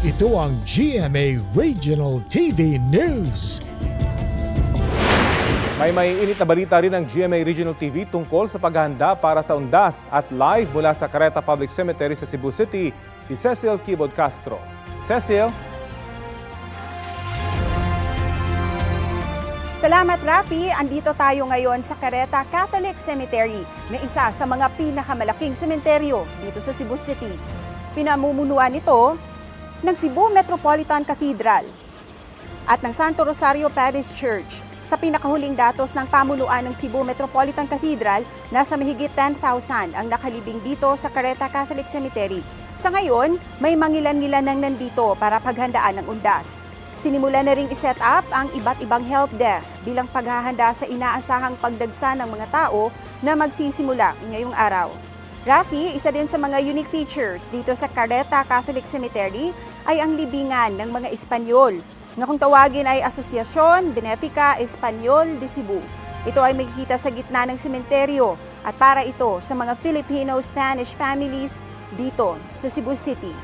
Ito ang GMA Regional TV News. May init na balita rin ng GMA Regional TV tungkol sa paghahanda para sa undas at live mula sa Careta Public Cemetery sa Cebu City, si Cecil Kibod Castro. Cecil? Salamat, Rafi. Andito tayo ngayon sa Careta Catholic Cemetery na isa sa mga pinakamalaking sementeryo dito sa Cebu City. Pinamumunuan ito ng Cebu Metropolitan Cathedral at ng Santo Rosario Parish Church. Sa pinakahuling datos ng pamunuan ng Cebu Metropolitan Cathedral, nasa mahigit 10,000 ang nakalibing dito sa Careta Catholic Cemetery. Sa ngayon, may mangilan-ngilan nang nandito para paghandaan ng undas. Sinimula na ring iset up ang iba't ibang help desk bilang paghahanda sa inaasahang pagdagsa ng mga tao na magsisimula ngayong araw. Rafi, isa din sa mga unique features dito sa Careta Catholic Cemetery ay ang libingan ng mga Espanyol, na kung tawagin ay Asociación Benéfica Espanyol de Cebu. Ito ay makikita sa gitna ng sementeryo at para ito sa mga Filipino-Spanish families dito sa Cebu City.